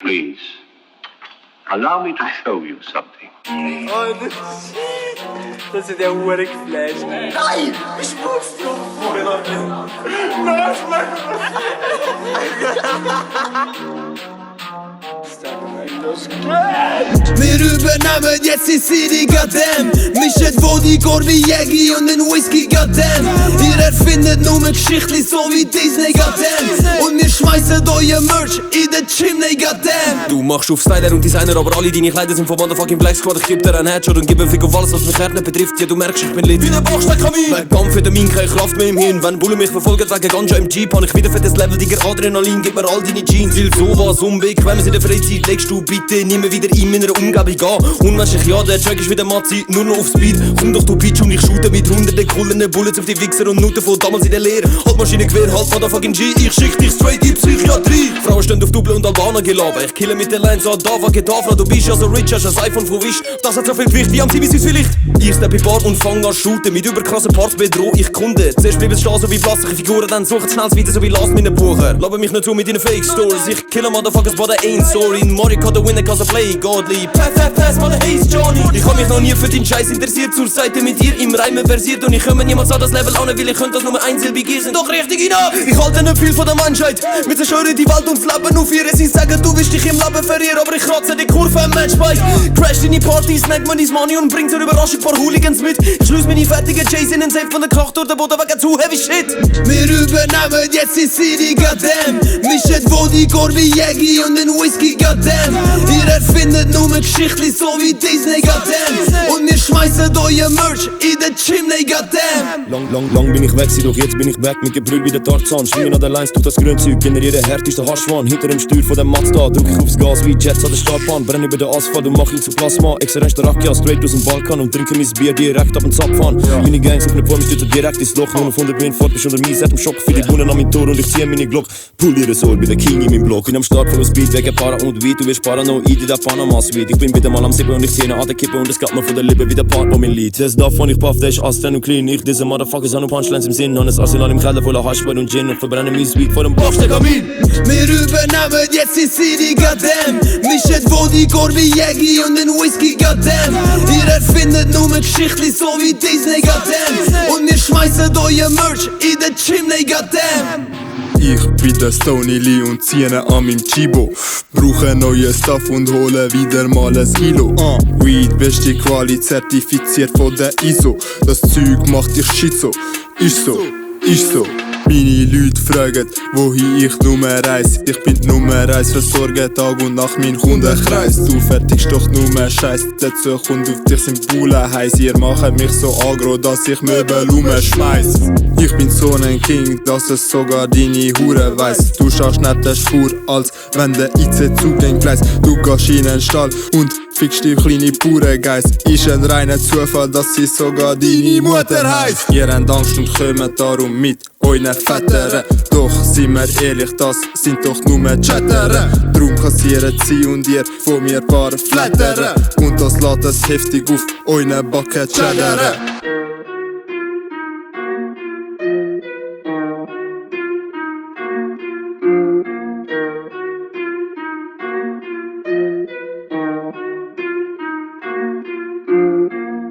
Please, allow me to show you something. Oh, das hat ja Uhren geflasht. Nein! Ich muss doch! Nein, Wir übernehmen jetzt die City, goddamn. Mischen Vodka, wie Jägi und den Whisky, goddamn. Ihr erfindet nur Geschichten so wie Disney, goddamn. Und wir schmeißen euer Merch in den Chimney, goddamn. Du machst auf Styler und Designer, aber alle deine Kleider sind von Motherfucking Black Squad. Ich geb dir einen Headshot und geb einen Fick auf alles, was mich Herren betrifft. Ja, du merkst, ich bin lit wie der Bachstein-Kamin. Wegen Amphetamine, keine Kraft mehr im Hirn. Wenn Bullen mich verfolgen wegen Ganja im Jeep, hab ich wieder fettes Level, Digga, Adrenalin, gib mir all deine Jeans. Will sowas unbequemes in der Freizeit, legst du bitte nie mehr wieder in meiner Umgebung an. Unmenschlich, ja, der Track ist wieder Matzi, nur noch auf Speed. Komm doch, du Bitch, und ich shoote mit hunderten kullenden Bullets auf die Wichser und Nutten von damals in der Lehre. Halt Maschinengewehr, halt Motherfucking G, ich schick dich straight in Psychiatrie. Frauen stehen auf Double und Albaner gelaber. Ich kille mit der Line so Dava Getafra. Du bist ja so rich, hast ein iPhone von Wish. Das hat so viel Gewicht wie am CBC vielleicht. Ich step in Bar und fang an shooten. Mit überkrassen Parts bedroh ich Kunden. Zuerst bleiben stehen so wie blassige Figuren, dann suchen schnell wieder so wie Last Minute Bucher. Laber mich nicht zu mit deinen Fake Stories. Ich kille Motherfuckers, but I ain't sorry. In Mario Kart the winner cause I play godly. Pass, mother haze Johnny. Ich hab mich noch nie für den Scheiß interessiert. Zur Seite mit dir im Reimen versiert. Und ich komme niemals an das Level an, weil ich könnte das nur einsilbig ihr sind doch richtig hinaus. Ich halte nicht viel von der Menschheit. Wir zerstören die Welt und das Leben auf ihr. Sie sagen, du willst dich im Leben verirren, aber ich kratze die Kurve im Matchbike. Crash in die Party, snack man dein Money und bringt zur Überraschung paar Hooligans mit. Ich schließ meine fertigen Jays in den Safe von der Kracht durch den Boden wegen zu heavy shit. Wir übernehmen jetzt die City, goddamn. Mischen Vodka, wie Jägi und den Whisky, goddamn. Ihr erfindet nur Geschichten so wie Disney, goddamn. Und wir schmeißen euer Merch in den Chimney, goddamn. Lang bin ich weg, doch jetzt bin ich back mit Gebrüll wie der Tarzan. Schwingen an der Lines durch das Grünzeug, generiere härteste Haschwan. Hinter dem Steuer von dem Mazda drück ich aufs Gas wie Jets an der Startbahn. Brenn über den Asphalt und mach ihn zu Plasma. Exzellent Rakia, straight aus dem Balkan und trinke mein Bier direkt ab den Zapfhahn. Meine Gangs auf ne vor mir stürzen direkt ins Loch. Nur auf 100 bin fort, bist unter mir seit dem Schock. Für die Bunnen an mein Tor und ich zieh meine Glock. Poliere Soul, bin der King in meinem Block. Bin am Start voll Speed, wegen Para und Weed. Du wirst paranoid in der Panama-Suite. Ich bin wieder mal am Sippen und ich zieh an der Kippe und es gab mir von der Lippe wie der Part, wo mein Lied. Das davon, ich puff, der ist Astern und clean. Ich diese Motherfuckers an und Punchlines im Sinn. Und das Arsenal im Keller voller Haschbein und Gin und verbrenne mein Sweet vor dem Bachstein-Kamin. Wir übernehmen jetzt die City, goddamn. Mischen Vodka, wie Jägi und den Whisky, goddamn. Ihr erfindet nur Geschichten so wie Disney, goddamn. Und wir schmeißen euer Merch in den Chimney, goddamn. Ich bin der Stony Lee und ziehe an meinem Chibo. Brauche neue Stuff und hole wieder mal ein Kilo. Weed, beste Quali, zertifiziert von der ISO. Das Zeug macht dich schizo. Ist so. Meine Leute fragen, wohin ich Nummer reise. Ich bin die Nummer 1 für Sorge Tag und Nacht mein Kundenkreis. Du fertigst doch nur Scheiß, dazu kommt auf dich sind Bullen heiß. Ihr macht mich so aggro, dass ich Möbel schmeiß. Ich bin so ein King, dass es sogar deine Hure weiss. Du schaust nicht der Spur, als wenn der IC Zugänge gleist. Du gehst in den Stall und fickst die kleine pure Geist. Ist ein reiner Zufall, dass sie sogar deine Mutter heisst. Ihr habt Angst und kommt darum mit euren Vätern. Doch sind wir ehrlich, das sind doch nur Chatterer. Drum kassieren sie und ihr von mir paar Flattern. Und das lädt es heftig auf euren Backen cheddern.